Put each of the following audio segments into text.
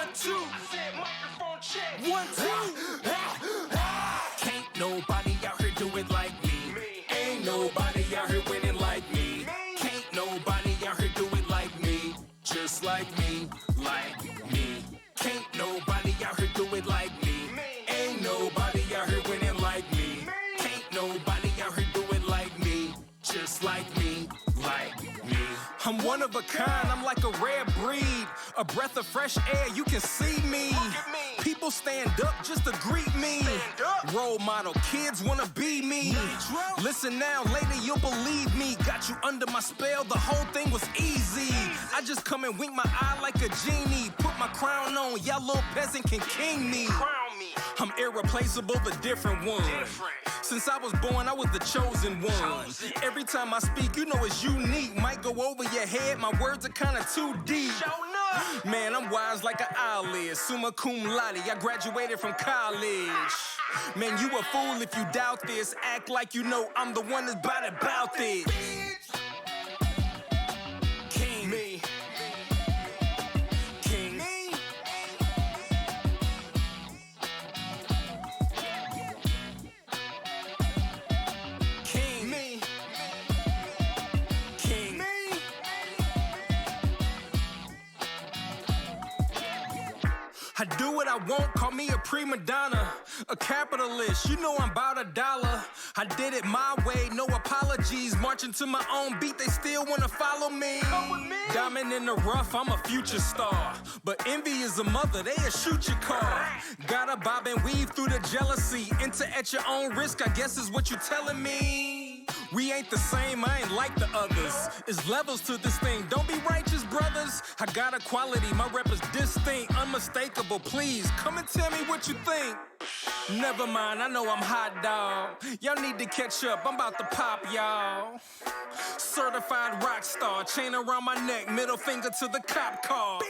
1, 2. Microphone check. 1, 2. Can't nobody out here do it like me. Ain't nobody out here winning like me. Can't nobody out here do it like me. Just like me, like me. Can't nobody out here do it like me. Ain't nobody out here winning like me. Can't nobody out here do it like me. Just like me, like me. I'm one of a kind, I'm like a rare breed. A breath of fresh air, you can see me. People stand up just to greet me. Role model, kids wanna be me. Listen now, later you'll believe me. Got you under my spell, the whole thing was easy. I just come and wink my eye like a genie. Put my crown on, y'all little peasant can king me. I'm irreplaceable, the different one. Since I was born, I was the chosen one. Every time I speak, you know it's unique. Might go over your head, my words are kinda too deep. Man, I'm wise like an eyelid. Summa cum laude, I graduated from college. Man, you a fool if you doubt this. Act like you know I'm the one that's about this. King. Me. King. Me. King. Me. King. Me. I do what I want, call me a prima donna, a capitalist, you know I'm about $1. I did it my way, no apologies, marching to my own beat, they still wanna follow me. Diamond in the rough, I'm a future star, but envy is a mother, they'll shoot your car. Gotta bob and weave through the jealousy, enter at your own risk, I guess is what you telling me. We ain't the same, I ain't like the others. It's levels to this thing, don't be righteous, brothers. I got a quality, my rep is distinct, unmistakable. Please, come and tell me what you think. Never mind, I know I'm hot dog. Y'all need to catch up, I'm about to pop, y'all. Certified rock star, chain around my neck, middle finger to the cop car.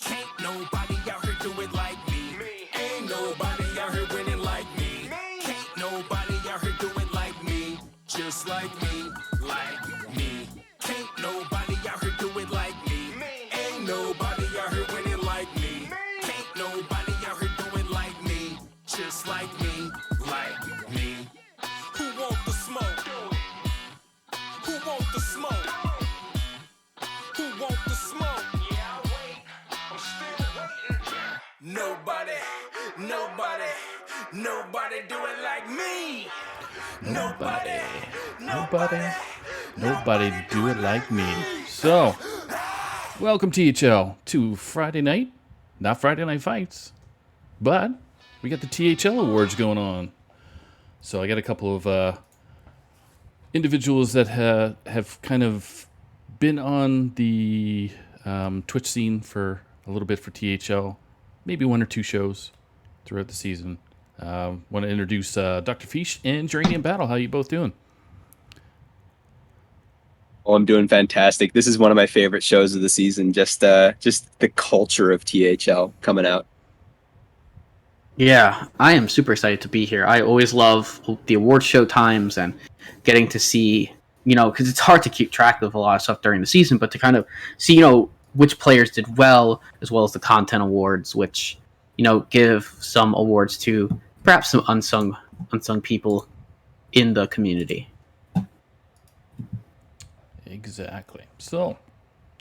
Can't nobody out here do it like me. Ain't nobody out here winning like me. Can't nobody out here do it like me. Just like me, like me. Can't nobody out here do it like me. Ain't nobody out here winning like me. Can't nobody out here do it like me. Just like me, like me. Who want the smoke? Who want the smoke? Who want the smoke? Yeah, I wait. I'm still waiting. Nobody, nobody, nobody do it like me. Nobody do it like me. So, welcome THL to Friday night. Not Friday Night Fights, but we got the THL awards going on. So I got a couple of individuals that have kind of been on the Twitch scene for a little bit for THL, maybe 1 or 2 shows throughout the season. Want to introduce Dr. Fish and Geranium Battle. How you both doing? Oh, I'm doing fantastic. This is one of my favorite shows of the season. Just the culture of THL coming out. Yeah, I am super excited to be here. I always love the award show times and getting to see, because it's hard to keep track of a lot of stuff during the season, but to kind of see, which players did well, as well as the content awards, which, give some awards to perhaps some unsung people in the community. Exactly. So,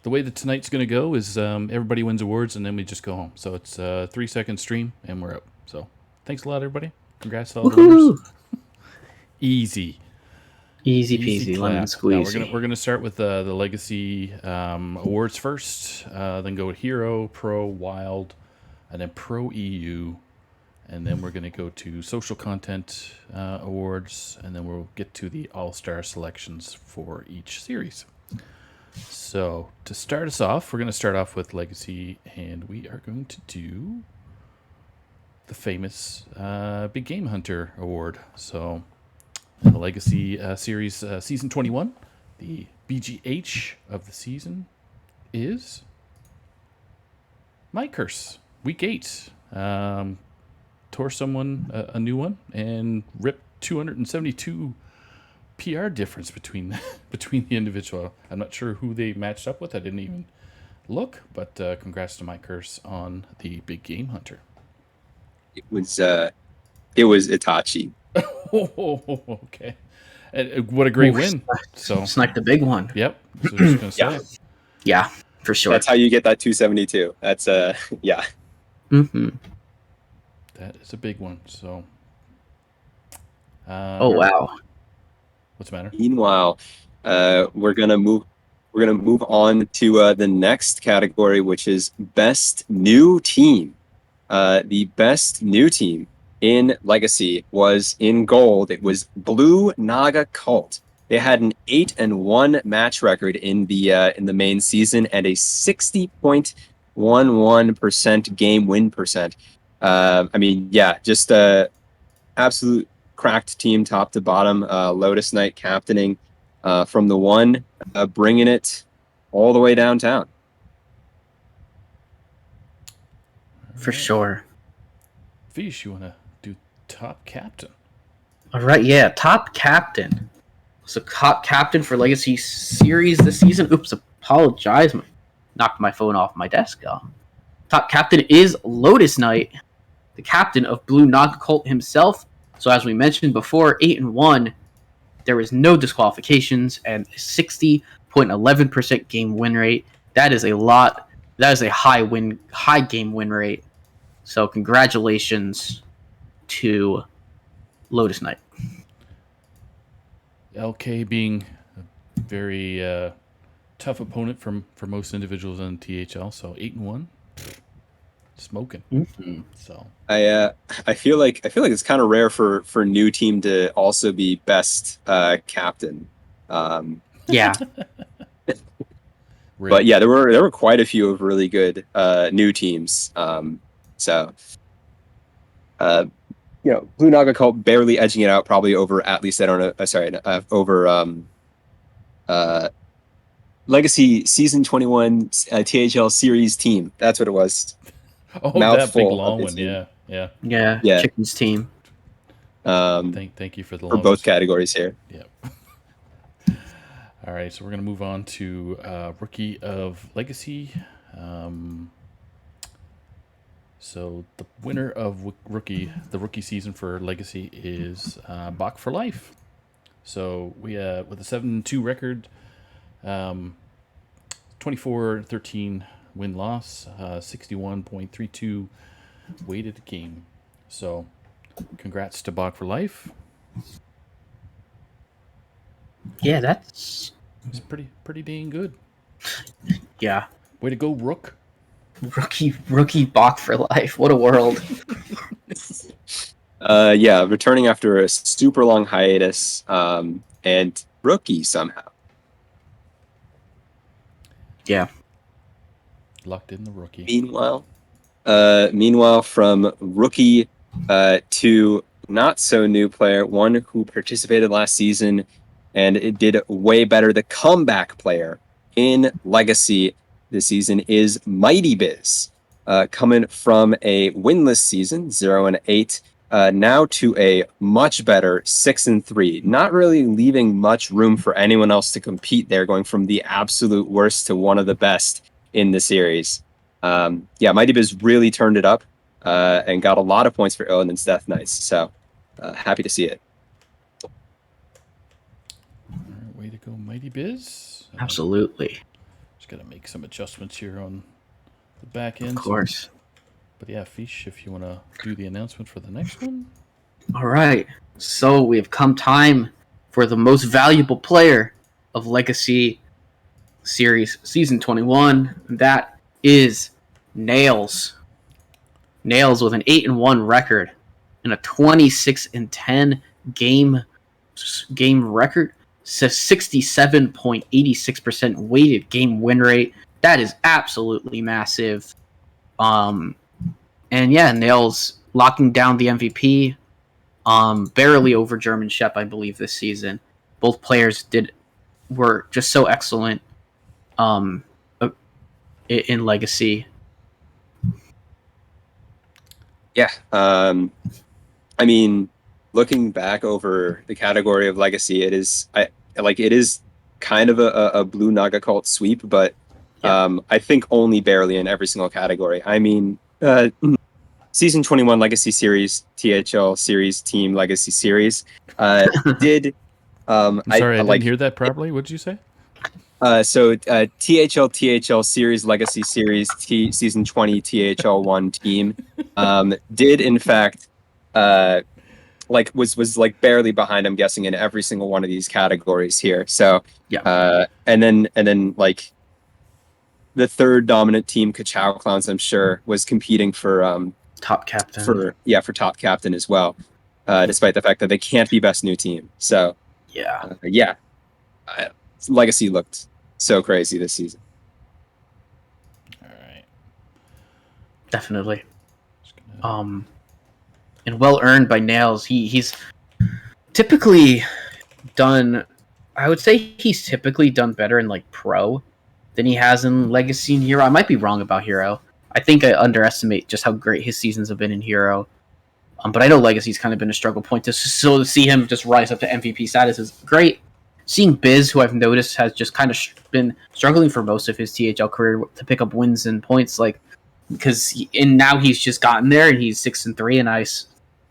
the way that tonight's going to go is everybody wins awards and then we just go home. So it's a 3-second stream and we're out. So thanks a lot, everybody. Congrats to all the winners. Easy Peasy, lemon squeezy. Now we're gonna start with the legacy awards first. Then go with Hero, Pro, Wild, and then Pro EU. And then we're going to go to social content awards, and then we'll get to the Allstar selections for each series. So to start us off, we're going to start off with Legacy, and we are going to do the famous Big Game Hunter Award. So the Legacy series, Season 21, the BGH of the season is My Curse, Week 8. Tore someone a new one and ripped 272 PR difference between the individual. I'm not sure who they matched up with. I didn't even look. But congrats to Mike Curse on the big game hunter. It was Itachi. Okay. And what a great win. So sniped the big one. Yep. So I was just gonna say. Yeah, for sure. That's how you get that 272. That's yeah. Mm-hmm. That is a big one. So. Oh wow. What's the matter? Meanwhile, we're gonna move on to the next category, which is best new team. The best new team in Legacy was in gold. It was Blue Naga Cult. They had an 8-1 match record in the main season and a 60.11% game win percent. I mean, yeah, just absolute cracked team top to bottom. Lotus Knight captaining from the one, bringing it all the way downtown. For sure. Fish, you want to do top captain? All right, yeah, top captain. So top captain for Legacy Series this season. Oops, apologize. Knocked my phone off my desk. Top captain is Lotus Knight, the captain of Blue Naga Cult himself. So as we mentioned before, 8-1. There was no disqualifications and 60.11% game win rate. That is a lot. That is a high game win rate. So congratulations to Lotus Knight. LK being a very tough opponent for most individuals in THL. So 8-1, smoking. Mm-hmm. So I feel like it's kind of rare for new team to also be best captain. Yeah. But yeah, there were quite a few of really good new teams. So Blue Naga Cult barely edging it out, probably over at least over Legacy Season 21 THL Series team. That's what it was. Oh, that big long one. Yeah. Chicken's team. Thank you for the for both categories here. Yep. All right, so we're gonna move on to Rookie of Legacy. So the winner of the rookie season for Legacy is Bach for Life. So we with a 7-2 record, 24-13 win-loss, 61.32 weighted game. So congrats to Bach for Life. Yeah, that's It's pretty dang good. Yeah. Way to go, Rook. Rookie Bach for Life. What a world. Returning after a super long hiatus, and rookie somehow. Yeah. Locked in the rookie. Meanwhile, from rookie to not so new player, one who participated last season and it did way better. The comeback player in Legacy this season is Mighty Biz, coming from a winless season, 0-8, now to a much better 6-3. Not really leaving much room for anyone else to compete there, going from the absolute worst to one of the best in the series. Mighty Biz really turned it up and got a lot of points for Illidan's Death Knights. So happy to see it. All right, way to go, Mighty Biz. Absolutely. Just got to make some adjustments here on the back end. Of course. But yeah, Fish, if you want to do the announcement for the next one. All right. So we have come time for the most valuable player of Legacy Series Season 21. That is Nails. Nails with an 8-1 record and a 26-10 game record. So 67.86% weighted game win rate. That is absolutely massive. And yeah, Nails locking down the MVP. Barely over German Shep, I believe, this season. Both players were just so excellent in Legacy. Yeah. I mean, looking back over the category of Legacy, it is kind of a Blue Naga Cult sweep, but Yeah. I think only barely in every single category. I mean, Season 21 Legacy Series, THL Series Team Legacy Series, did I'm sorry, I didn't like hear that properly. What did you say? THL Series Legacy Series Season 20 THL1 team did in fact was like barely behind, I'm guessing, in every single one of these categories here. So Yeah. and then like the third dominant team, Kachow Clowns, I'm sure, was competing for Top captain. for top captain as well, despite the fact that they can't be best new team. So Yeah. Legacy looked so crazy this season. All right. Definitely. And well earned by Nails. He's typically done. I would say he's typically done better in like pro than he has in Legacy and Hero. I might be wrong about Hero. I think I underestimate just how great his seasons have been in Hero. But I know Legacy's kind of been a struggle point. To see him just rise up to MVP status is great. Seeing Biz, who I've noticed has just kind of been struggling for most of his THL career to pick up wins and points, like now he's just gotten there and he's 6-3, and I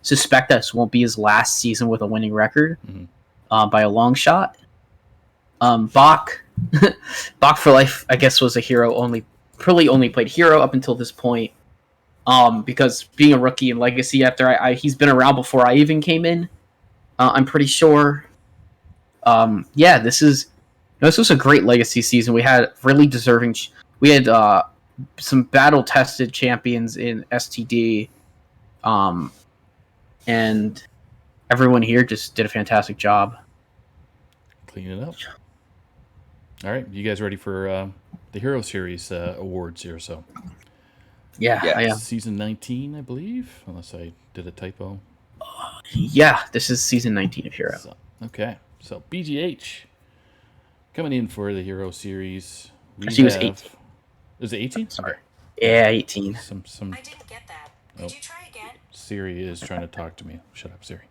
suspect this won't be his last season with a winning record by a long shot. Bach, Bach for life, I guess, was a hero only played hero up until this point. Because being a rookie in Legacy after he's been around before I even came in, I'm pretty sure. This was a great Legacy season. We had really deserving. We had some battle tested champions in STD, and everyone here just did a fantastic job. Clean it up. All right, you guys ready for the Hero Series awards here? So Yeah, I am. Season 19, I believe, unless I did a typo. Yeah, this is season 19 of Hero. So BGH coming in for the Hero Series. She was 18. Is it 18? Sorry. Yeah, 18. Some. I didn't get that. Could you try again? Siri is trying to talk to me. Shut up, Siri.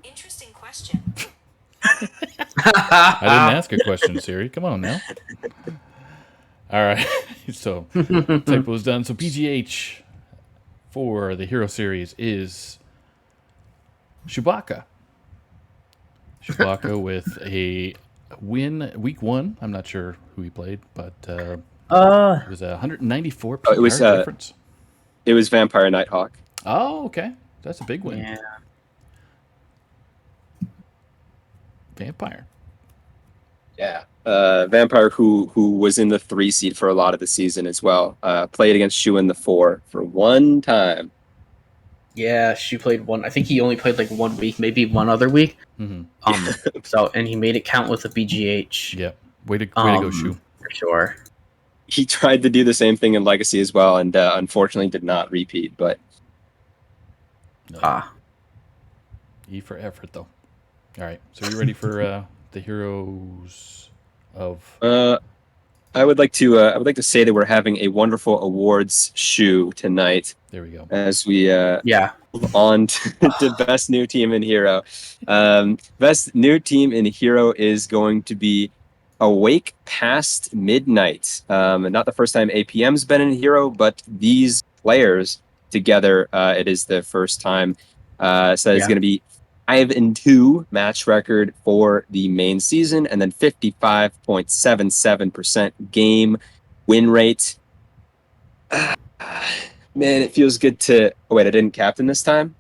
Interesting question. I didn't ask a question, Siri. Come on now. All right. So typo's done. So BGH for the Hero Series is Chewbacca. Chewbacca with a win week 1. I'm not sure who he played, but it was a 194 PR difference. It was Vampire Nighthawk. Oh, okay. That's a big win. Yeah. Vampire. Yeah. Vampire, who was in the 3 seed for a lot of the season as well. Played against Shew in the 4 for one time. Yeah, she played one. I think he only played like 1 week, maybe one other week. Mm-hmm. And he made it count with a BGH. Yep. Way to go, Shew. For sure. He tried to do the same thing in Legacy as well, and unfortunately did not repeat. But E for effort, though. All right. So you ready for the heroes of? I would like to say that we're having a wonderful awards show tonight. There we go. As we move on to best new team in Hero. Best new team in Hero is going to be Awake Past Midnight. Not the first time APM's been in Hero, but these players together, it is the first time. So it's going to be 5-2 match record for the main season, and then 55.77% game win rate. Man, it feels good to. Oh wait, I didn't captain this time.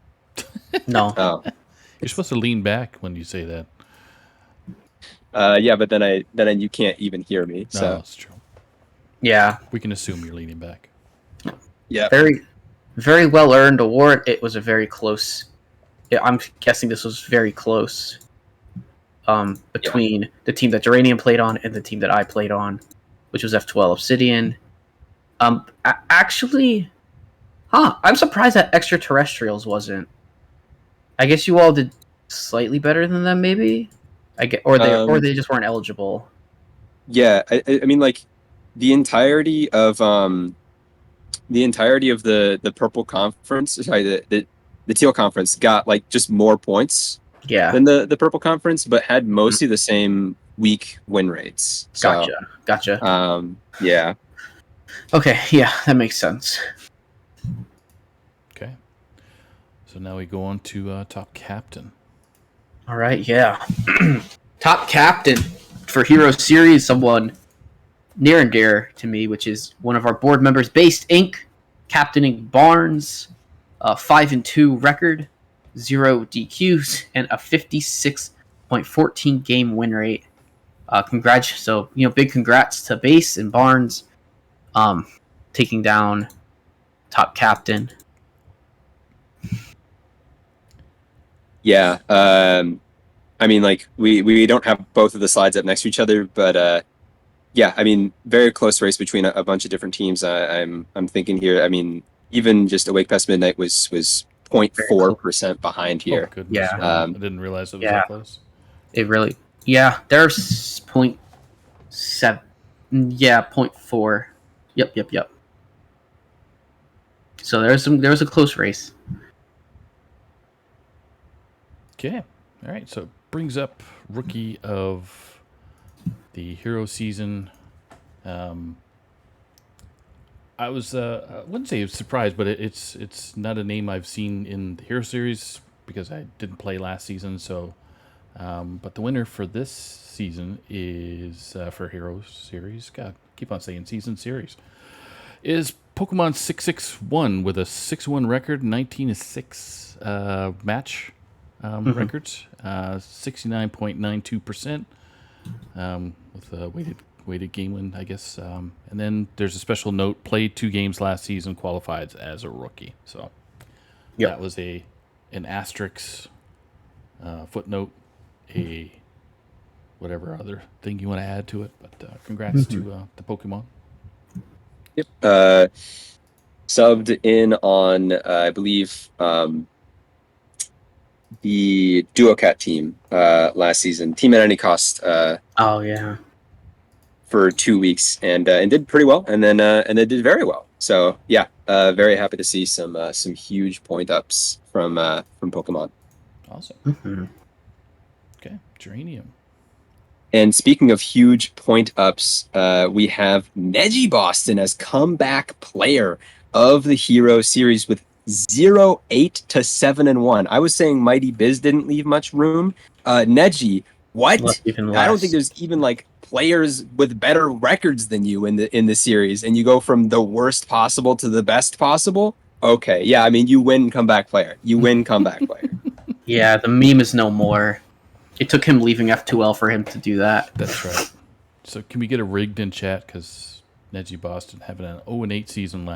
No. Oh. You're supposed to lean back when you say that. Yeah, but then you can't even hear me. So no, that's true. Yeah. We can assume you're leaning back. Yeah. Very, very well earned award. It was a very close. I'm guessing this was very close. Between the team that Geranium played on and the team that I played on, which was F12 Obsidian. Actually, I'm surprised that Extraterrestrials wasn't. I guess you all did slightly better than them, maybe. Or they just weren't eligible. Yeah, I mean, like the entirety of the purple conference. Sorry, the teal conference got like just more points. Yeah. Than the purple conference, but had mostly the same week win rates. So, Gotcha. Yeah. Okay, yeah, that makes sense. Okay. So now we go on to top captain. All right, yeah. Top captain for Hero Series, someone near and dear to me, which is one of our board members, Based Inc., captaining Barnes, 5-2 record, 0 DQs, and a 56.14 game win rate. Big congrats to Base and Barnes, taking down top captain. Yeah. I mean, like we don't have both of the slides up next to each other, but yeah, I mean, very close race between a bunch of different teams. I'm thinking here. I mean, even just Awake Past Midnight was 0.4% behind here. Oh, goodness. Yeah. Wow. I didn't realize it was that close. It really, there's 0.7, 0.4. Yep. So there was a close race. Okay. All right. So it brings up rookie of the Hero season. I was I wouldn't say surprised, but it's not a name I've seen in the Hero series because I didn't play last season. So, but the winner for this season is for Hero series. God, keep on saying season series is Pokemon 661 with a 6-1 record, 19-6 match records, 69.92%. With a weighted game win, I guess. And then there's a special note: played 2 games last season, qualified as a rookie. So that was an asterisk footnote, a whatever other thing you want to add to it. But congrats to the Pokemon. Yep. Subbed in on I believe the Duocat team last season, team at any cost. Oh yeah. For 2 weeks and did pretty well, and then they did very well. So yeah, very happy to see some huge point ups from Pokemon. Awesome. Okay, Geranium. And speaking of huge point ups, we have Neji Boston as comeback player of the Hero series with 0-8 to 7-1. I was saying Mighty Biz didn't leave much room. Neji, what? I don't think there's even like players with better records than you in the series, and you go from the worst possible to the best possible. Okay, yeah, I mean, you win comeback player. Yeah, the meme is no more. It took him leaving F2L for him to do that. That's right. So can we get a rigged in chat? Because Neji Boston having an 0-8 season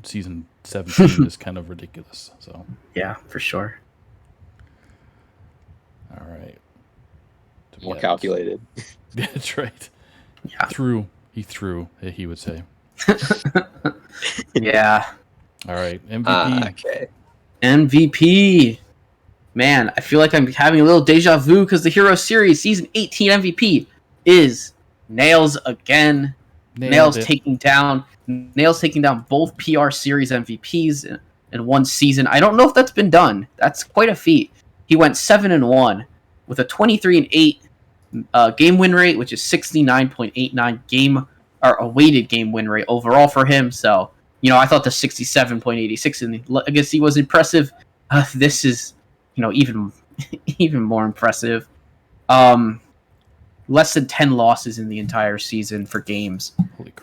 season 17 is kind of ridiculous. So yeah, for sure. All right. More calculated. That's right. Yeah. He threw, he would say. Yeah. All right. MVP. Okay. MVP. Man, I feel like I'm having a little deja vu because the Hero Series Season 18 MVP is Nails again. Nails taking down both PR Series MVPs in one season. I don't know if that's been done. That's quite a feat. He went 7-1 with a 23-8 game win rate, which is 69.89 a weighted game win rate overall for him. So, I thought the 67.86 in the Legacy was impressive. This is, even more impressive. Less than 10 losses in the entire season for games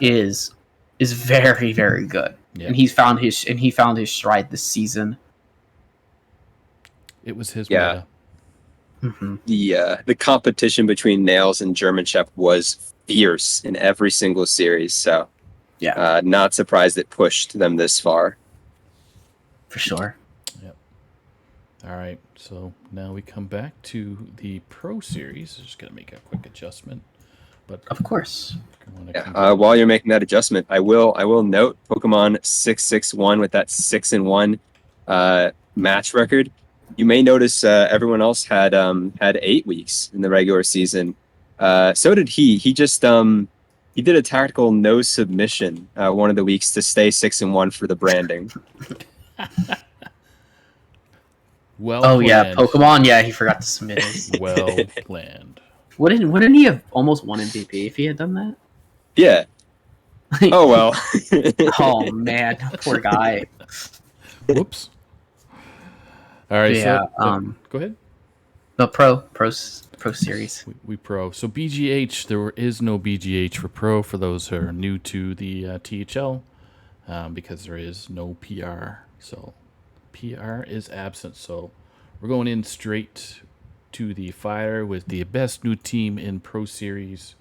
is very, very good. Yeah. And he found his stride this season. It was his meta. Mm-hmm. The competition between Nails and German Shep was fierce in every single series. So yeah, not surprised it pushed them this far. For sure. Yep. All right. So now we come back to the Pro Series. Just gonna make a quick adjustment, but of course. While you're making that adjustment, I will note Pokemon 661 with that 6-1 match record. You may notice everyone else had 8 weeks in the regular season. So did he. He just he did a tactical no submission one of the weeks to stay 6-1 for the branding. Well. Oh planned. Yeah, Pokemon. Yeah, he forgot to submit it. Well planned. Wouldn't he have almost won MVP if he had done that? Yeah. Oh well. Oh man, poor guy. Whoops. All right, Yeah. go ahead. The Pro Series. We pro. So BGH, there is no BGH for pro for those who are new to the THL, because there is no PR. So PR is absent. So we're going in straight to the fire with the best new team in Pro Series,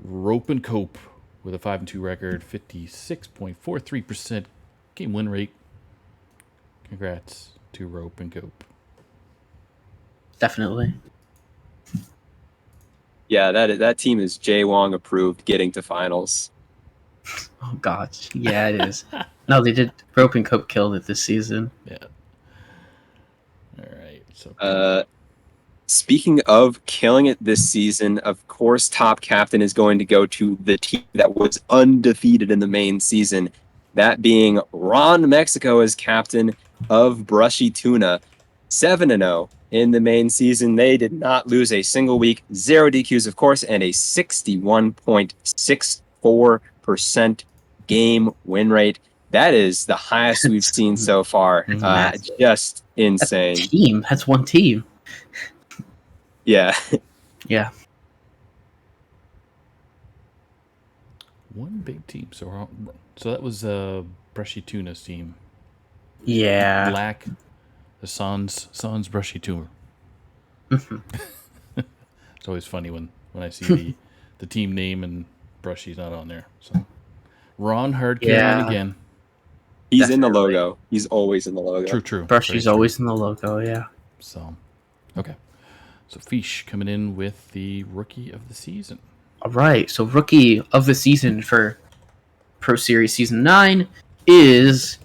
Rope and Cope, with a 5-2 record, 56.43% game win rate. Congrats to Rope and Cope. Definitely. Yeah, that team is Jay Wong approved, getting to finals. Oh gosh. Yeah, it is. No, they did. Rope and Cope killed it this season. Yeah. All right. So Speaking of killing it this season, of course, top captain is going to go to the team that was undefeated in the main season. That being Ron Mexico as captain of Brushy Tuna, 7-0 in the main season. They did not lose a single week, 0 DQs, of course, and a 61.64% game win rate. That is the highest we've seen so far. Just insane. That's one team. Yeah. Yeah. one big team. So that was Brushy Tuna's team. Yeah. Black, the Sans Brushy Tuna. It's always funny when I see the team name and Brushy's not on there. So Ron Hardcarry again. He's in the logo. He's always in the logo. True. Brushy's always in the logo, yeah. So, okay. So Fish coming in with the Rookie of the Season. All right. So Rookie of the Season for Pro Series Season 9 is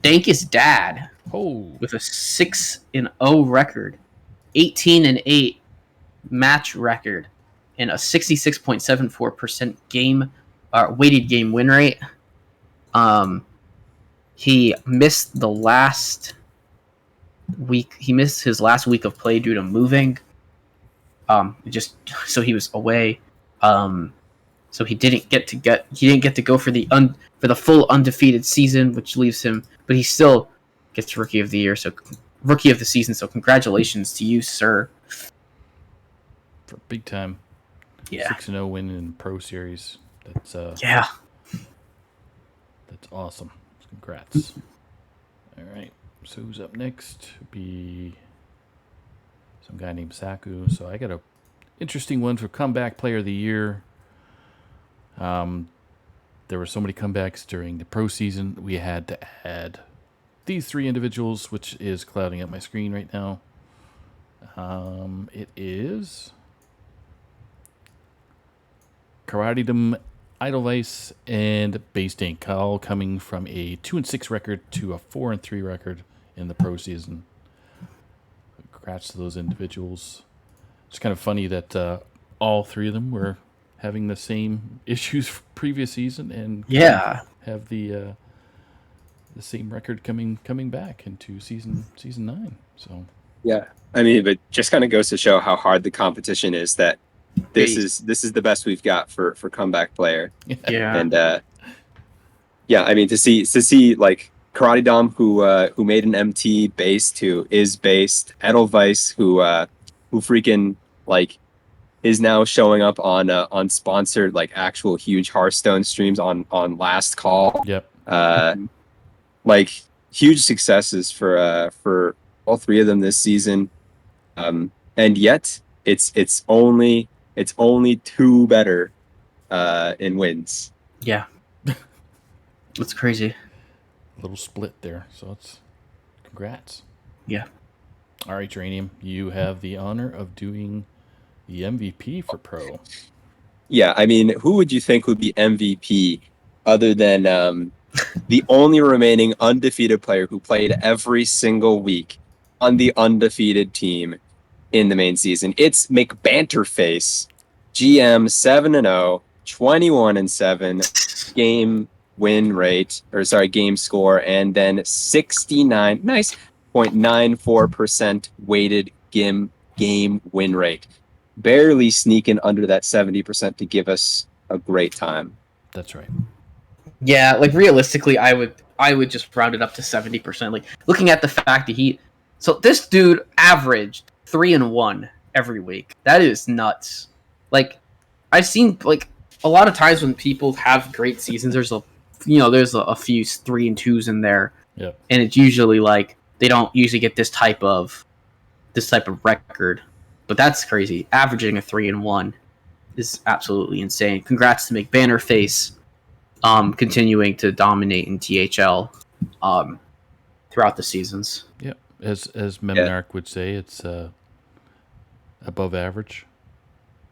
Dank's dad. Oh. With a 6-0 record, 18-8 match record, and a 66.74% weighted game win rate. He missed the last week. He missed his last week of play due to moving. So he was away. So he didn't get to go for the full undefeated season, which leaves him. But he still gets Rookie of the Year. So Rookie of the Season. So congratulations to you, sir. For big time. Yeah. 6-0 win in Pro Series. That's yeah. That's awesome. Congrats. All right. So who's up next? Be some guy named Saku. So I got a interesting one for Comeback Player of the Year. There were so many comebacks during the pro season. We had to add these three individuals, which is clouding up my screen right now. It is Karatedom, Edelweiss, and Base Dink, all coming from a 2-6 record to a 4-3 record in the pro season. Congrats to those individuals. It's kind of funny that all three of them were having the same issues previous season and have the same record coming back into season 9. So yeah, I mean, but just kind of goes to show how hard the competition is. That this is the best we've got for comeback player. Yeah, and yeah, I mean to see like Karatedom who made an MT based who is based, Edelweiss who freaking like is now showing up on sponsored like actual huge Hearthstone streams on Last Call. Yep. Like huge successes for all three of them this season. And yet it's only 2 better in wins. Yeah. That's crazy. A little split there. So it's congrats. Yeah. Mm-hmm. All right, Geranium, you have the honor of doing the MVP for pro. Yeah, I mean, who would you think would be MVP other than the only remaining undefeated player who played every single week on the undefeated team in the main season? It's McBanterface, GM 7-0, 21-7, game win rate, game score, and then 69.94% weighted game win rate. barely sneaking under that 70% to give us a great time. That's right. Yeah, like realistically, I would just round it up to 70%. Like looking at the fact that this dude averaged 3-1 every week. That is nuts. Like I've seen like a lot of times when people have great seasons, there's a few 3-2s in there, Yep. and it's usually like they don't usually get this type of record. But that's crazy. Averaging a 3-1 is absolutely insane. Congrats to McBannerface. Continuing to dominate in THL throughout the seasons. Yep. As Memnarch would say, it's above average.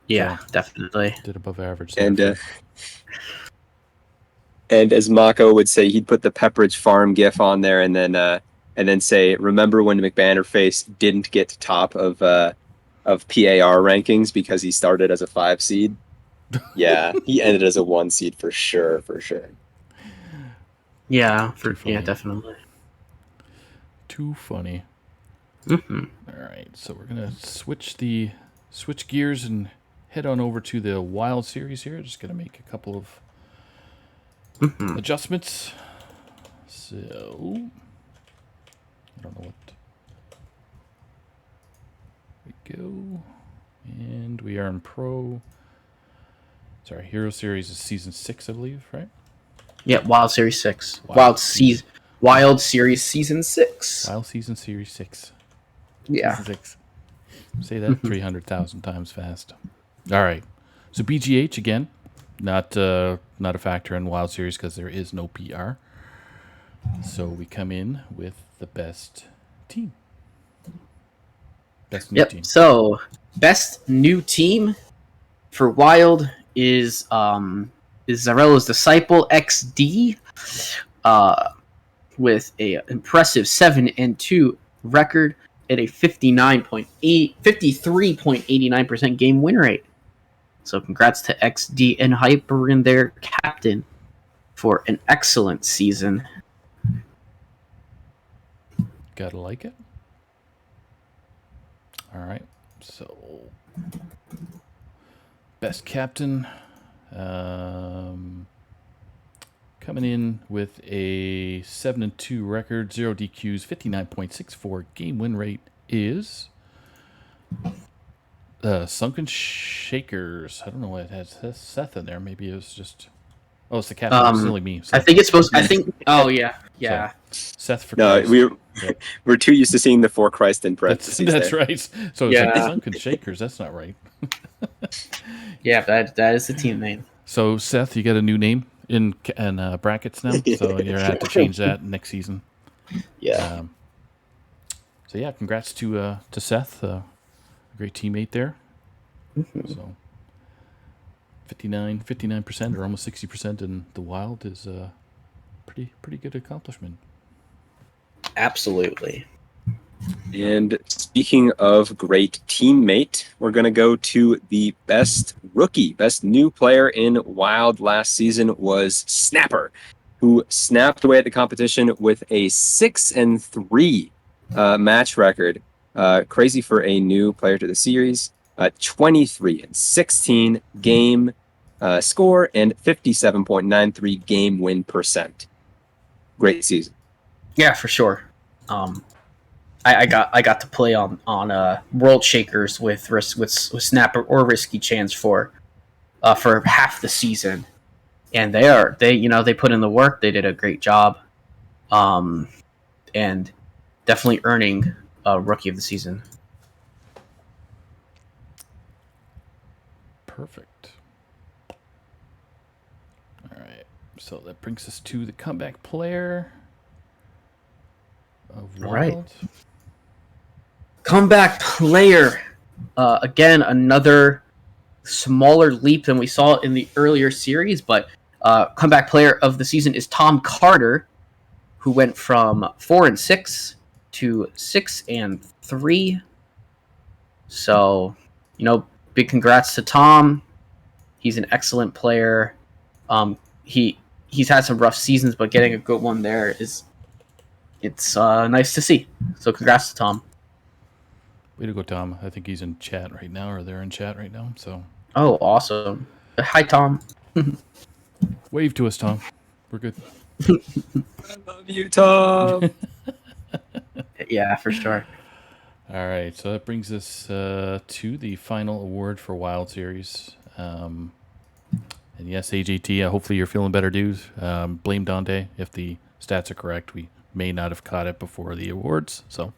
Yeah, So, definitely. did above average. And as Mako would say, he'd put the Pepperidge Farm gif on there and then say, remember when McBannerface didn't get to top of PAR rankings because he started as a 5 seed? Yeah, he ended as a 1 seed for sure. Yeah, funny. Definitely. Too funny. Mm-hmm. All right, so we're gonna switch gears and head on over to the Wild Series here. Just gonna make a couple of adjustments. So I don't know what. We go, and we are in Pro. Sorry, Hero Series is Season 6, I believe, right? Yeah, Wild Series 6. Wild Series Season 6. Wild Season Series 6. Yeah. Season 6. Say that 300,000 times fast. All right. So BGH again, not a factor in Wild Series because there is no PR. So we come in with the best team. Best new team. So best new team for Wild is Zarello's Disciple XD, with a impressive 7-2 record at a 53.89% game win rate. So congrats to XD and Hyper and their captain for an excellent season. Gotta like it. All right. So best captain, coming in with a 7-2 record, 0 DQs, 59.64 game win rate is Sunken Shakers. I don't know why it has Seth in there. Maybe it was just. Oh, it's the captain. It's only me. I think it's supposed. Oh yeah. Seth for No, Christ. we're too used to seeing the for Christ in parentheses. That's there. right. So it's like Sunken Shakers. That's not right. Yeah, that is the team name. So Seth, you got a new name in brackets now. So you're gonna have to change that next season. Yeah. So yeah, congrats to Seth, a great teammate there. So 59% or almost 60% in the Wild is a pretty good accomplishment. Absolutely. And speaking of great teammate, we're going to go to the best rookie, best new player in Wild last season was Snapper, who snapped away at the competition with a 6-3 match record. Crazy for a new player to the series. 23-16 game score and 57.93 game win percent. Great season. Yeah, for sure. I got to play on World Shakers with Snapper or Risky Chance for half the season, and they put in the work. They did a great job, and definitely earning Rookie of the Season. Perfect. All right, so that brings us to the comeback player of Wild. Right. Comeback player. Again, another smaller leap than we saw in the earlier series, but comeback player of the season is Tom Carter, who went from 4-6 to 6-3. So, big congrats to Tom. He's an excellent player. He's had some rough seasons, but getting a good one there it's nice to see. So congrats to Tom. Way to go, Tom. I think he's in chat right now, or they're in chat right now. So Oh, awesome. Hi, Tom. wave to us, Tom. We're good. I love you, Tom. Yeah, for sure. All right, so that brings us to the final award for Wild Series. And yes, AJT, hopefully you're feeling better, dude. Blame Dante if the stats are correct. We may not have caught it before the awards. So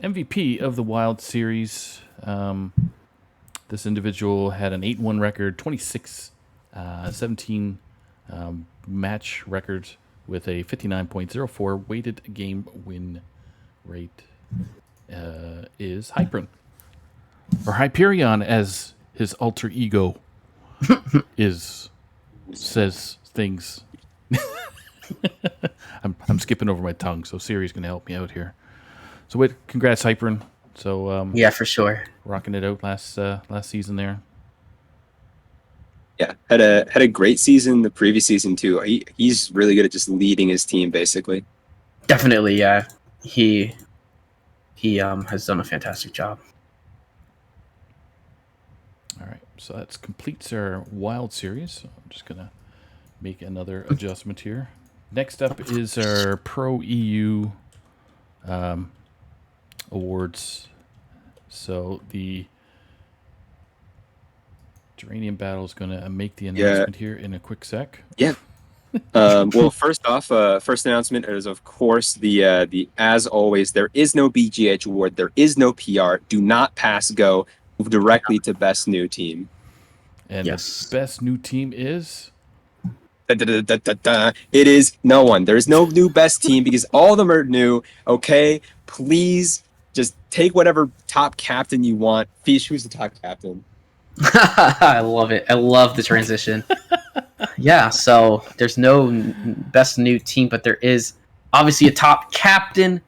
MVP of the Wild Series. This individual had an 8-1 record, 17 match record with a 59.04 weighted game win rate. Is Hyperion, or Hyperion as his alter ego says things. I'm skipping over my tongue, so Siri's going to help me out here. So wait, congrats, Hyperion. So Yeah, for sure. rocking it out last season there. Yeah, had a great season the previous season too. He's really good at just leading his team, basically. Definitely, yeah. He has done a fantastic job. All right, so that completes our Wild Series. So I'm just gonna make another adjustment here. Next up is our Pro EU awards. So the Geranium Battle is going to make the announcement here in a quick sec. Yeah. Well, first off, first announcement is of course the as always there is no BGH award, there is no PR. Do not pass go. Move directly to best new team. And Yes. the best new team is It is no one. There is no new best team because all of them are new. Okay, please just take whatever top captain you want. Fish, who's the top captain? I love it. I love the transition. Yeah, so there's no best new team, but there is obviously a top captain.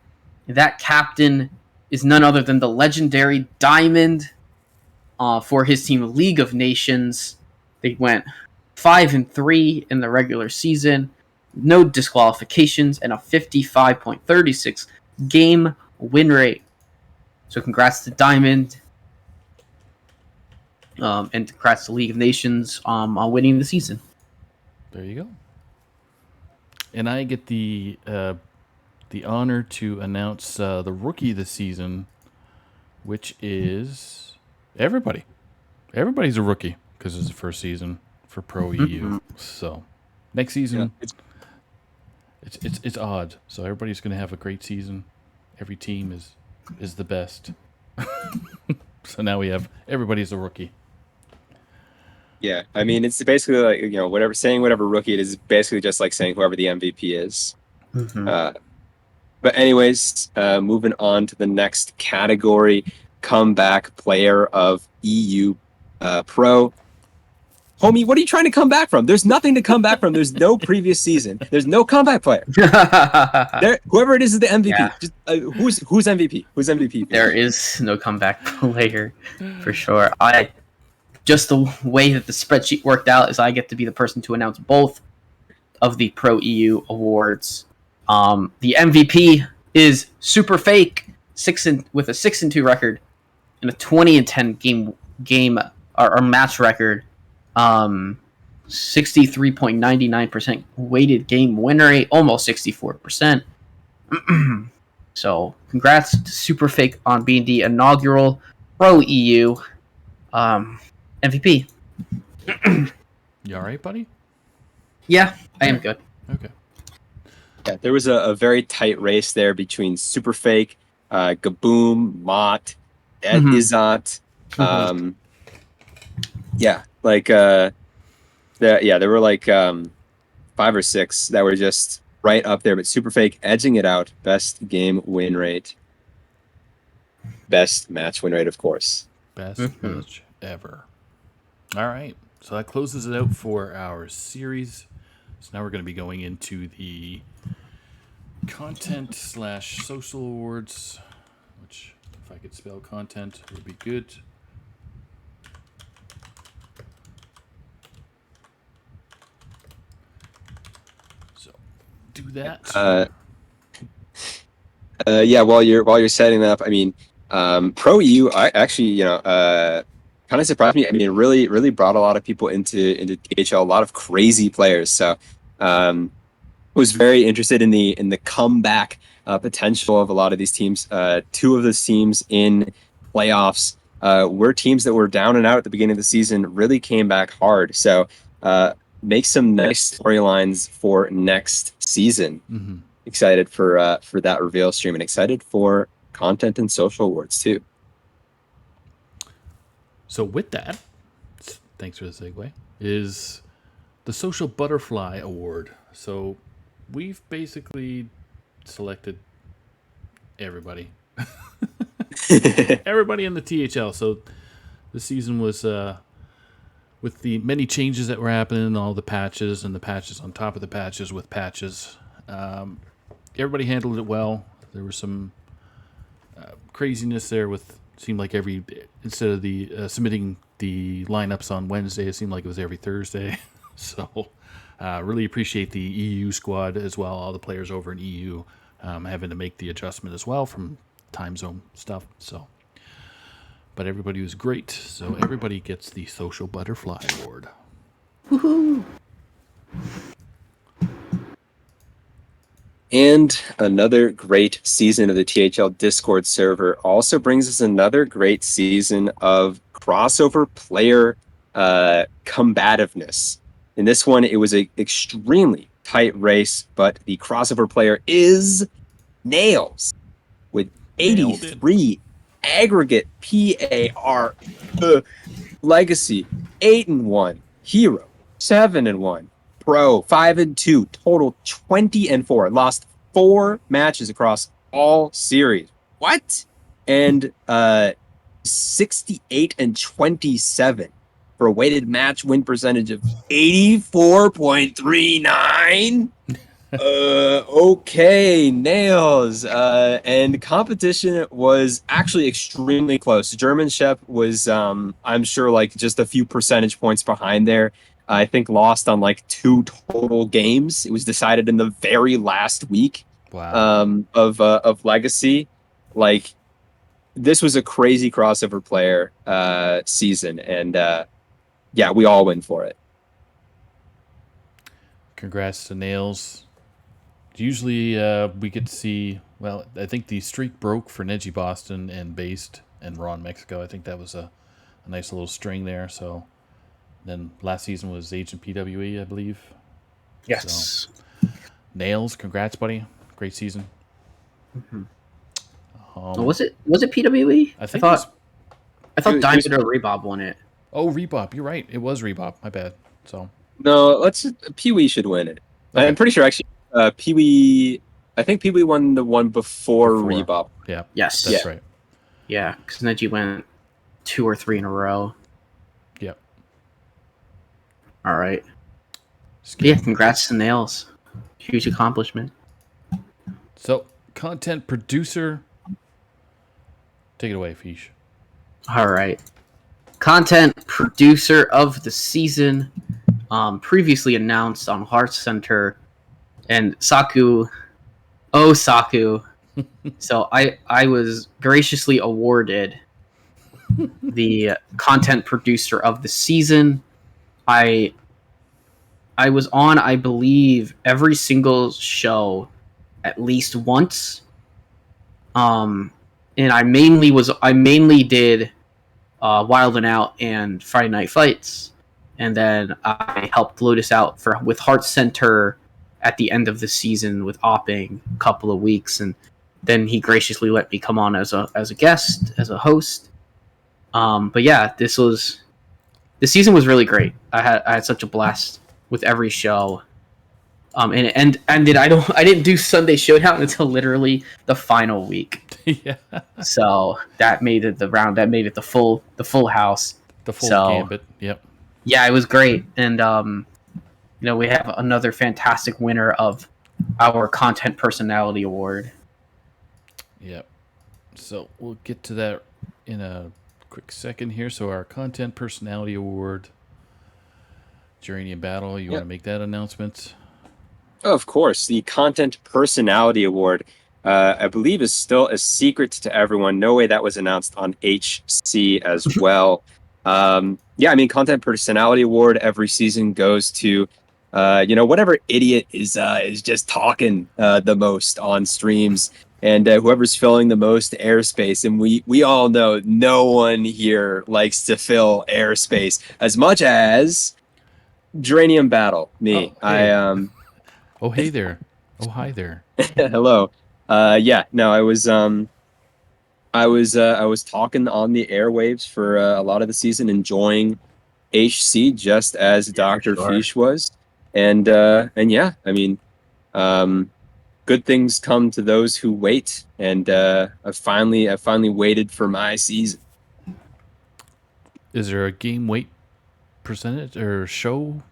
That captain is none other than the legendary Diamond for his team League of Nations. They went 5-3 in the regular season, no disqualifications, and a 55.36 game win rate. So congrats to Diamond. And congrats to League of Nations on winning the season. there you go. And I get the honor to announce the rookie this season, which is everybody. Everybody's a rookie because it's the first season for Pro EU. So next season, it's odd. So everybody's going to have a great season. Every team is the best. So now we have everybody's a rookie. Yeah, I mean it's basically like whatever saying whatever rookie it is basically just like saying whoever the MVP is. But anyways, moving on to the next category, comeback player of EU Pro. Homie, what are you trying to come back from? There's nothing to come back from. There's no previous season. There's no comeback player. Whoever it is the MVP. Yeah. Just, who's MVP? Who's MVP? There is no comeback player for sure. Just the way that the spreadsheet worked out is I get to be the person to announce both of the Pro EU awards. The MVP is Super Fake, with a 6-2 record and a 20-10 game or match record. 63.99% weighted game win rate, almost 64%. So congrats to Super Fake on being the inaugural Pro EU MVP. You all right, buddy? Yeah, I am good. Okay. Yeah, there was a very tight race there between Super Fake, Gaboom, Mott, Izat. Yeah, like there were like 5 or 6 that were just right up there, but Super Fake edging it out. Best game win rate. Best match win rate, of course. Best match ever. All right. So that closes it out for our series. So now we're going to be going into the content/social awards, which, if I could spell content, would be good. So do that. Yeah, while you're setting that up, I mean, Pro EU, I actually, kind of surprised me. I mean, it really brought a lot of people into THL, a lot of crazy players. So, was very interested in the comeback potential of a lot of these teams. Two of those teams in playoffs were teams that were down and out at the beginning of the season, really came back hard. So, make some nice storylines for next season. Mm-hmm. Excited for that reveal stream, and excited for content and social awards too. So with that, thanks for the segue, is the Social Butterfly Award. So we've basically selected everybody. Everybody in the THL. So the season was with the many changes that were happening, all the patches and the patches on top of the patches with patches. Everybody handled it well. There was some craziness there with seemed like instead of the submitting the lineups on Wednesday, it seemed like it was every Thursday. So really appreciate the EU squad as well, all the players over in EU having to make the adjustment as well from time zone stuff. So, but everybody was great. So everybody gets the Social Butterfly Award. Woohoo! And another great season of the THL Discord server also brings us another great season of crossover player combativeness. In this one, it was an extremely tight race, but the crossover player is Nails with 83 aggregate PAR. Legacy 8-1, Hero 7-1. Pro 5-2, total 20-4. Lost 4 matches across all series. What? And 68-27 for a weighted match win percentage of 84.39. Okay, Nails. And competition was actually extremely close. German Shep was, I'm sure, like just a few percentage points behind there. I think lost on like 2 total games. It was decided in the very last week of Legacy. Like, this was a crazy crossover player season, and yeah, we all win for it. Congrats to Nails. Usually we get to see, well, I think the streak broke for Neji Boston and Based and Ron Mexico. I think that was a nice little string there. So then last season was Agent PWE, I believe. Yes. So, Nails, congrats, buddy. Great season. Mm-hmm. Was it PWE? I think I thought Diamond or Rebob won it. Oh, Rebob. You're right. It was Rebob. My bad. So no, Pee-wee should win it. Okay. I'm pretty sure actually Pee-wee. I think Pee-wee won the one before Rebob. Yeah. Yes. That's right. Yeah, because Neji went 2 or 3 in a row. Yep. All right. Yeah, congrats to Nails. Huge accomplishment. So, content producer. Take it away, Fish. All right. Content producer of the season, previously announced on Hearts Center, and Saku. Oh, Saku. So I was graciously awarded the content producer of the season. I was on, I believe, every single show at least once. And I mainly did Wild and Out and Friday Night Fights, and then I helped Lotus out with Heart Center at the end of the season with Opping a couple of weeks, and then he graciously let me come on as a guest, as a host. But yeah, the season was really great. I had such a blast with every show. And it ended. I didn't do Sunday Showdown until literally the final week. Yeah. So that made it the round. That made it the full house. The full gambit. Yep. Yeah, it was great, and we have another fantastic winner of our Content Personality Award. Yep. So we'll get to that in a quick second here. So our Content Personality Award, Journey in Battle. You want to make that announcement? Of course, the Content Personality Award I believe is still a secret to everyone. No way that was announced on HC as well. Yeah, I mean, Content Personality Award every season goes to, whatever idiot is just talking the most on streams, and whoever's filling the most airspace. And we all know no one here likes to fill airspace as much as Geranium Battle. Me, Oh, hey. I Oh, hey there. Oh, hi there. hello. Yeah, no, I was talking on the airwaves for a lot of the season, enjoying HC just as Dr. sure. Fish was, and yeah, I mean, good things come to those who wait, and I finally waited for my season. Is there a game weight percentage or show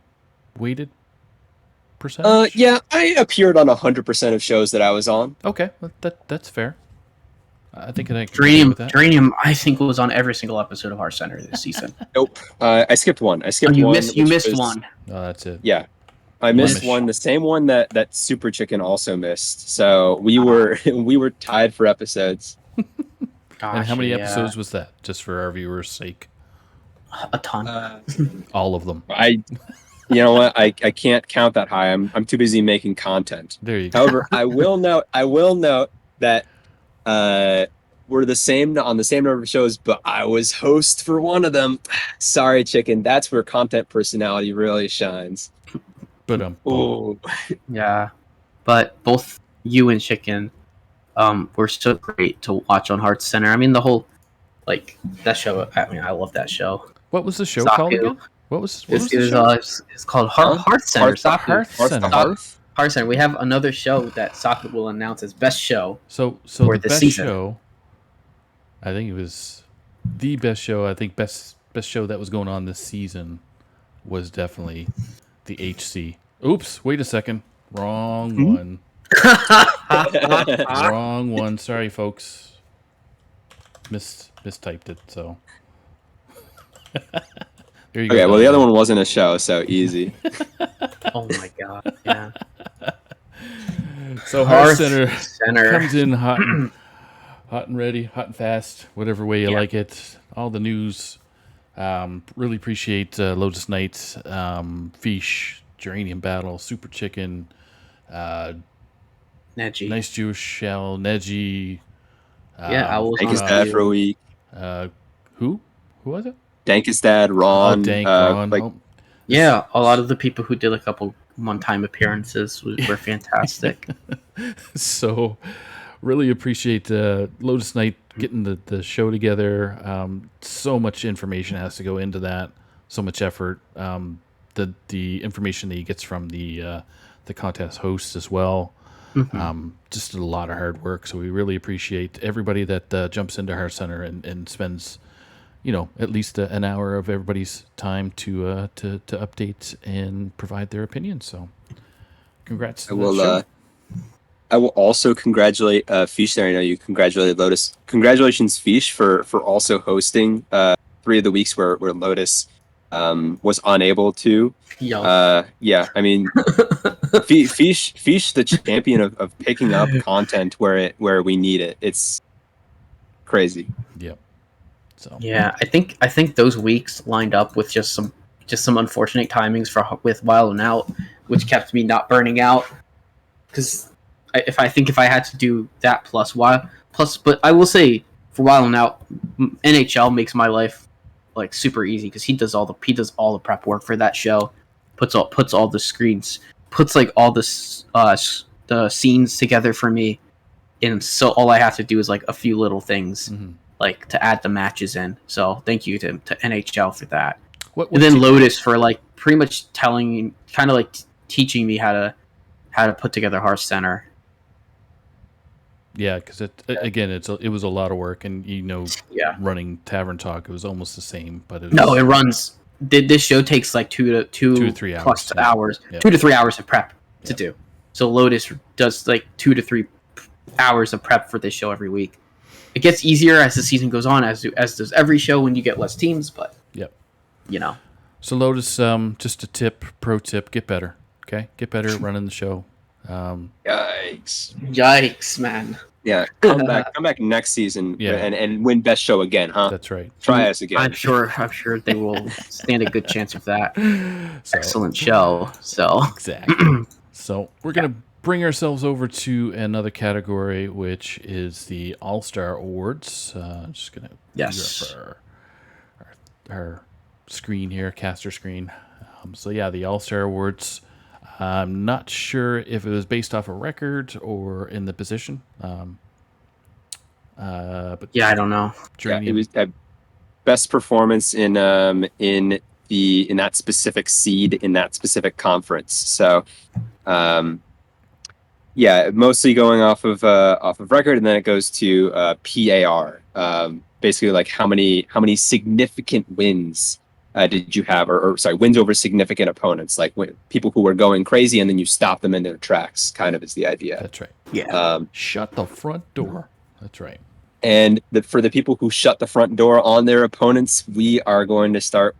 weighted percentage? Yeah, I appeared on 100% of shows that I was on. Okay, that's fair. I think I can agree with that. Geranium, I think, was on every single episode of Heart Center this season. Nope, I skipped one. I skipped you one. missed was- one. Oh, that's it. Yeah, I missed Blemish. one, the same one that Super Chicken also missed. So we were tied for episodes. And how many Gosh, episodes was that? Just for our viewers' sake. A ton. All of them. You know what? I can't count that high. I'm too busy making content. There you go. However, I will note that we're the same on the same number of shows, but I was host for one of them. Sorry, Chicken. That's where content personality really shines. But Oh, Yeah, but both you and Chicken were so great to watch on Heart Center. I mean, the whole that show. I mean, I love that show. what was the show Saku. called again? What was the show? It's called Heart Center. Saku. Hearth Center. Heart Center. We have another show that Saku will announce as best show. So for the this best season. show, I think it was the best show. I think best show that was going on this season was definitely the HC. Oops, wait a second. Wrong one. Wrong one. Sorry, folks. Mistyped it, so. There you go. okay. Well, the other one wasn't a show, so easy. Oh my god! Yeah. So Heart Hearth Center comes in hot and ready, hot and fast, whatever way you like it. All the news. Really appreciate Lotus Knight, Fish, Geranium Battle, Super Chicken, Neji. Nice Jewish Shell, Neji. I was Dank on is dad the- for a week. Who was it? Dank is dad. Ron. Dank, Ron. Like, Yeah, a lot of the people who did a couple one-time appearances were fantastic. So really appreciate Lotus Knight getting the show together. So much information has to go into that, so much effort. The information that he gets from the contest hosts as well. Just a lot of hard work. So we really appreciate everybody that jumps into Heart Center and spends, at least an hour of everybody's time to update and provide their opinions. So congrats to the show. I will also congratulate Fish there. I know you congratulated Lotus. Congratulations, Fish, for also hosting 3 of the weeks where Lotus was unable to. Yo. Yeah, I mean, Fish, the champion of picking up content where we need it. It's crazy. Yep. So Yeah, I think those weeks lined up with just some unfortunate timings with Wild and Out, which kept me not burning out. Because if I had to do that but I will say for Wild and Out, NHL makes my life like super easy because he does all the prep work for that show, puts all the screens, puts like all the scenes together for me, and so all I have to do is like a few little things. Like to add the matches in. So thank you to NHL for that. And then Lotus for like pretty much teaching me how to put together Hearth Center. Yeah, because it was a lot of work, and running Tavern Talk, it was almost the same, but it runs. This show takes like 2 to 3 hours plus hours, yeah. 2 to 3 hours of prep to do. So Lotus does like 2 to 3 hours of prep for this show every week. It gets easier as the season goes on, as does every show when you get less teams. But So Lotus, just a pro tip: get better. Okay, get better at running the show. Yikes. Yikes, man. Yeah, come back next season Yeah. and win best show again, huh? That's right. Try us again. I'm sure they will stand a good chance of that. So, Excellent show. So exactly. So we're gonna bring ourselves over to another category, which is the All-Star Awards. Just gonna Yes. clear up our screen here, caster screen. So yeah, the All-Star Awards. I'm not sure if it was based off a record or in the position. But yeah, I don't know. Yeah, Geranium, it was best performance in that specific seed in that specific conference. So, yeah, mostly going off of record, and then it goes to PAR. Basically, like how many significant wins did you have, or sorry, wins over significant opponents, like people who were going crazy, and then you stop them in their tracks. Kind of is the idea. that's right. Yeah. Shut the front door. That's right. And for the people who shut the front door on their opponents, we are going to start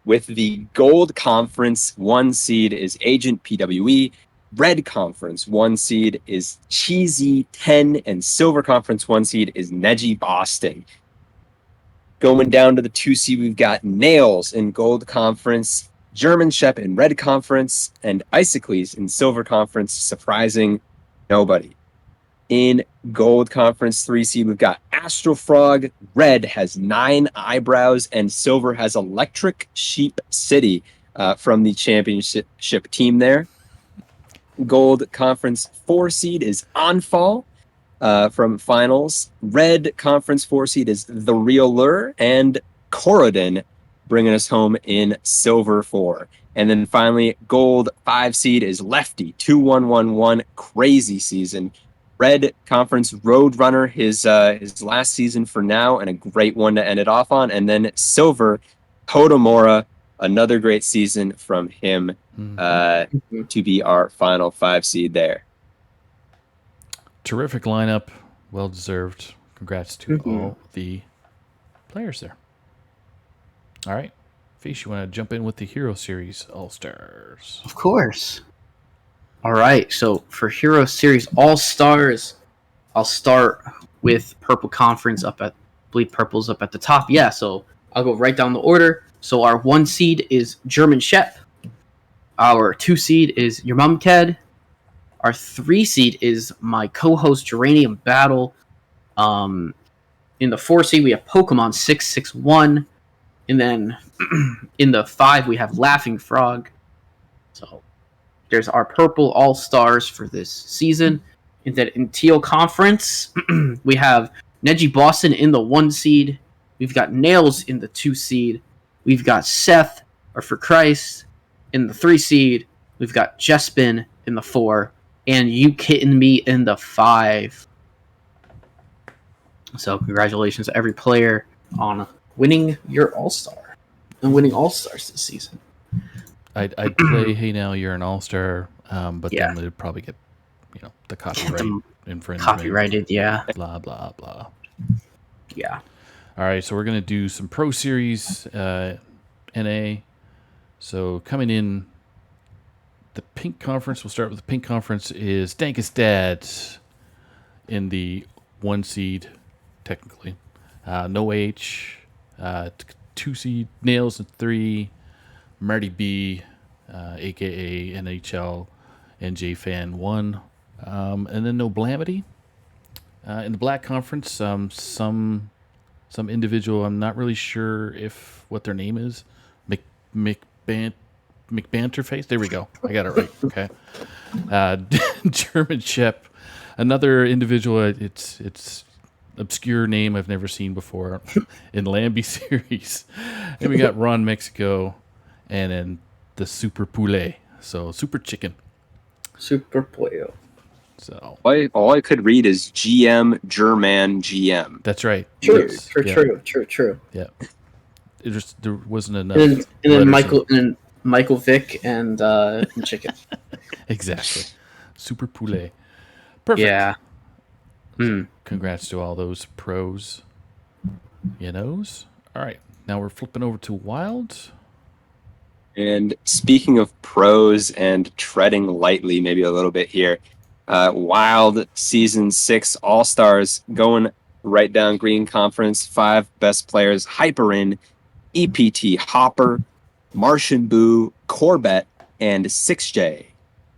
with the Gold Conference. 1 seed is Agent PWE. Red Conference 1 seed is Cheesy 10, and Silver Conference 1 seed is Neji Boston. Going down to the 2 seed, we've got Nails in Gold Conference, German Shep in Red Conference, and Isocles in Silver Conference, surprising nobody. In Gold Conference 3 seed, we've got Astral Frog. Red has 9 eyebrows, and Silver has Electric Sheep City from the championship team there. Gold Conference 4 seed is Onfall from finals. Red Conference 4 seed is The Real Lure, and Corridon bringing us home in Silver 4. And then finally, Gold 5 seed is Lefty, 2111, crazy season. Red Conference Roadrunner, his last season for now, and a great one to end it off on. And then Silver, Podomora, another great season from him to be our final 5 seed there. Terrific lineup. Well deserved. Congrats to all the players there. All right. Fish, you want to jump in with the Hero Series All-Stars? Of course. All right. So for Hero Series All-Stars, I'll start with Purple Conference I believe Purple's up at the top. Yeah, so I'll go right down the order. So our 1 seed is German Shep. Our 2 seed is Your Mum Ked. Our 3 seed is my co-host Geranium Battle. In the 4 seed we have Pokemon 661. And then in the 5 we have Laughing Frog. So there's our Purple All-Stars for this season. And then in Teal Conference, we have Neji Boston in the 1 seed. We've got Nails in the 2 seed. We've got Seth, or For Christ, in the 3 seed. We've got Jespin in the 4. And You Kitten Me in the 5. So congratulations to every player on winning your All-Star. And winning All-Stars this season. I'd play Hey Now You're an All-Star, but then they'd probably get the copyright infringement. Copyrighted, yeah. Blah, blah, blah. Yeah. All right, so we're going to do some Pro Series NA. So coming in, the Pink Conference, we'll start with the Pink Conference, is Dankest Dad in the 1 seed, technically. No H, 2 seed, Nails in 3, Marty B, a.k.a. NHL, NJ Fan 1. And then No Blamity. In the Black Conference, some individual, I'm not really sure what their name is. McBanterface? There we go. I got it right. Okay. German Shep. Another individual, it's obscure name I've never seen before in Lambie series. And we got Ron Mexico and then the Super Poulet. So Super Chicken. Super Pollo. So all I could read is GM German GM. that's right. True. Yes. True. Yeah. There wasn't enough. And then letters Michael Vick and Chicken. Exactly. Super Poulet. Perfect. Yeah. Congrats to all those pros. You knows? All right. Now we're flipping over to Wild. And speaking of pros and treading lightly, maybe a little bit here, Wild Season 6 All-Stars going right down Green Conference. 5 best players: Hyperin, EPT, Hopper, Martian Boo, Corbett, and 6J.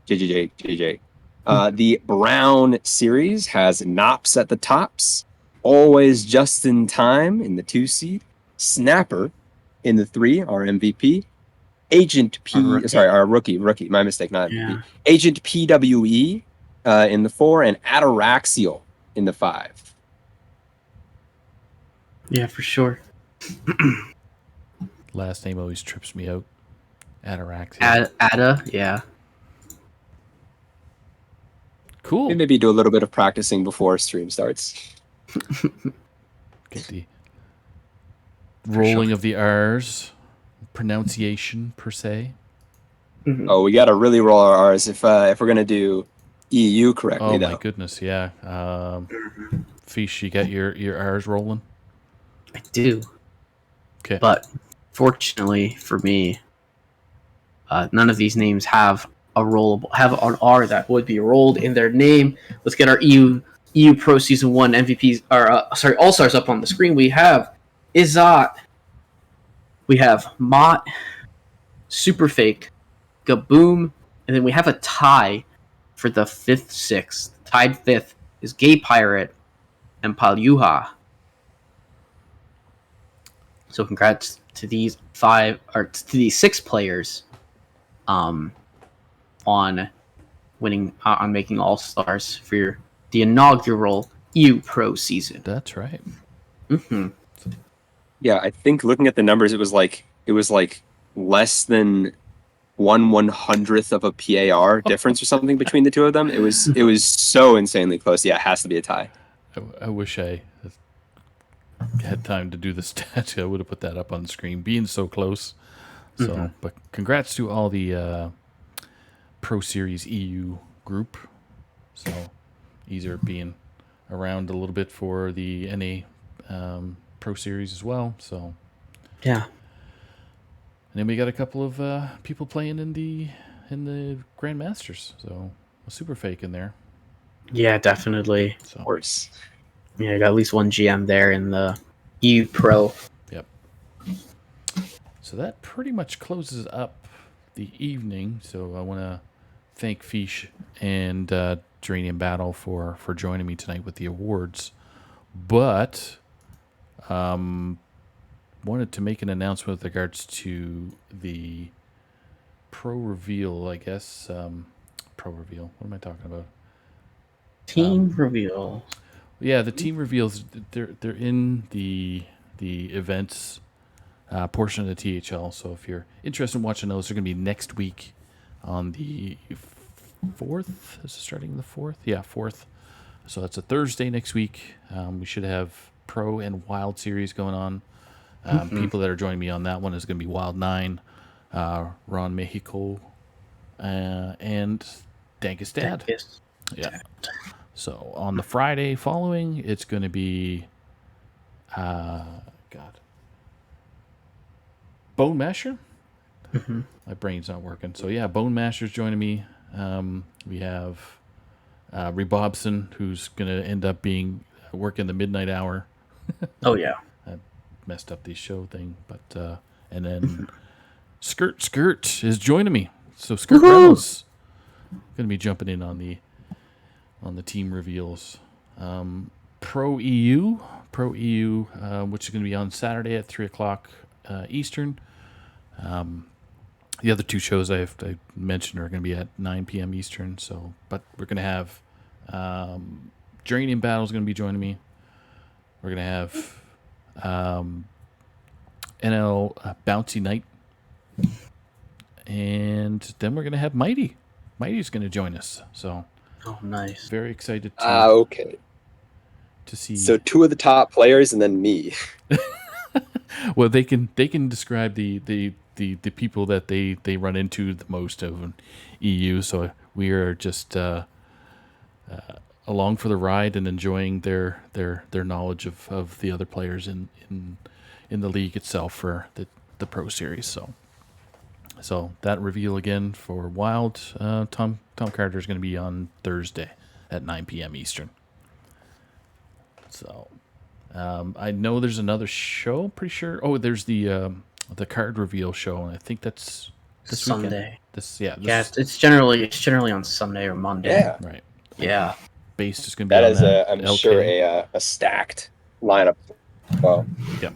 JJJ. The Brown series has Knops at the tops, Always Just in Time in the 2 seed, Snapper in the 3, our MVP, Agent P, sorry, our rookie, my mistake, not MVP. Yeah. Agent PWE in the 4, and Ataraxial in the 5. Yeah, for sure. Last name always trips me out. Ataraxia. Ada, yeah. Cool. Maybe do a little bit of practicing before stream starts. Get the rolling of the R's, pronunciation per se. Mhm. Oh, we got to really roll our R's if we're gonna do EU correctly. Oh though. my goodness, yeah. Fish, you got your R's rolling? I do. Okay. But fortunately for me, none of these names have an R that would be rolled in their name. Let's get our EU Pro Season 1 MVPs, or All Stars up on the screen. We have Izat, we have Mott, Superfake, Gaboom, and then we have a tie for the 5th, 6th. Tied 5th is Gay Pirate and Palyuha. So congrats to these 6 players on winning on making All Stars for the inaugural EU Pro season. That's right. Mm-hmm. Yeah, I think looking at the numbers, it was like less than 1/100th of a PAR difference or something between the two of them. It was so insanely close. Yeah, it has to be a tie. I wish I had time to do the stats. I would have put that up on the screen, being so close. So, but congrats to all the Pro Series EU group. So, easier being around a little bit for the NA Pro Series as well. So, Yeah. and then we got a couple of people playing in the Grandmasters. So, a super fake in there. Yeah, definitely. So, Of course. Yeah, I got at least one GM there in the EU Pro. yep. So that pretty much closes up the evening. So I want to thank Fish and Geranium Battle for joining me tonight with the awards. But wanted to make an announcement with regards to the Pro Reveal, I guess. Pro Reveal. What am I talking about? Team reveal. Yeah, the team reveals. They're in the events portion of the THL. So if you're interested in watching those, they're going to be next week on the 4th. Is it starting the 4th? Yeah, 4th. So that's a Thursday next week. We should have Pro and Wild series going on. People that are joining me on that one is going to be Wild 9, Ron Mexico, and Dankus Dad. Yes. Yeah. So on the Friday following, it's going to be, Bone Masher. My brain's not working. So yeah, Bone Masher's joining me. We have Rebobson, who's going to end up working the midnight hour. Oh yeah. I messed up the show thing, but and then Skirt is joining me. So Skirt Reynolds going to be jumping in on the team reveals. Pro EU, which is going to be on Saturday at 3:00 Eastern. The other two shows I mentioned are going to be at 9 p.m. Eastern. So, but we're going to have Geranium Battle is going to be joining me. We're going to have NL Bouncy Night, and then we're going to have Mighty. Mighty's going to join us. So. Oh, nice. Very excited to Okay. to see. So 2 of the top players and then me. Well, they can describe the people that they run into the most of in EU. So we are just along for the ride and enjoying their knowledge of the other players in the league itself for the Pro Series. So So that reveal again for Wild, Tom Carter is going to be on Thursday at 9 p.m. Eastern. So I know there's another show. Pretty sure. Oh, there's the card reveal show, and I think that's this Sunday. Weekend. Yeah, it's generally on Sunday or Monday. Yeah, Right. Yeah. Based is going to be that on is that. I'm LK. sure a stacked lineup. Well, Yep.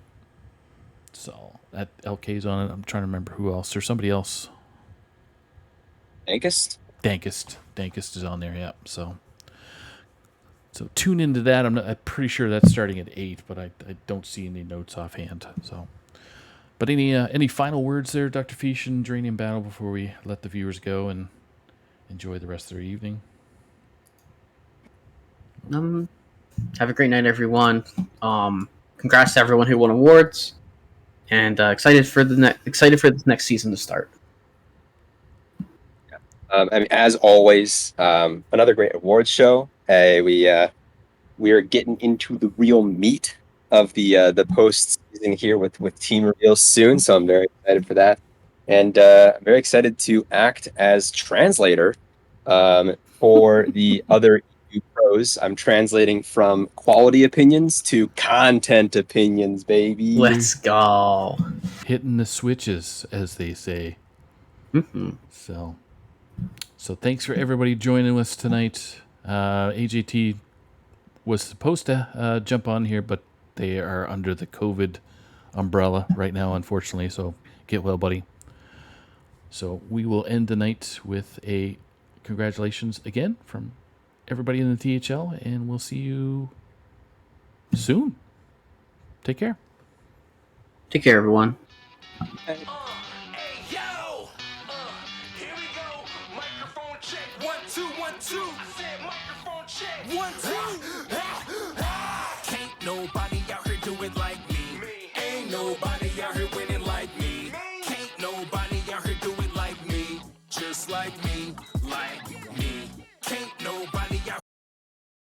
So that LK's on it. I'm trying to remember who else. There's somebody else. Dankest? Dankest is on there. Yeah. So tune into that. I'm pretty sure that's starting at 8, but I don't see any notes offhand. So, but any final words there, Dr. Fish and Dranium Battle, before we let the viewers go and enjoy the rest of their evening? Have a great night, everyone. Congrats to everyone who won awards, and excited for this next season to start. I mean, as always, another great awards show. We are getting into the real meat of the post-season here with team reveals soon, so I'm very excited for that, and I'm very excited to act as translator for the other EU pros. I'm translating from quality opinions to content opinions, baby. Let's go. Hitting the switches, as they say. Mm-hmm. So thanks for everybody joining us tonight. AJT was supposed to jump on here, but they are under the COVID umbrella right now, unfortunately. So get well, buddy. So we will end the night with a congratulations again from everybody in the THL, and we'll see you soon. Take care. Take care, everyone. Hey, yo! Here we go. Microphone check. 1, 2, 1, 2. I said microphone check. 1, 2. Can't nobody out here do it like me. Ain't nobody out here winning like me. Can't nobody out here do it like me. Just like me, like me.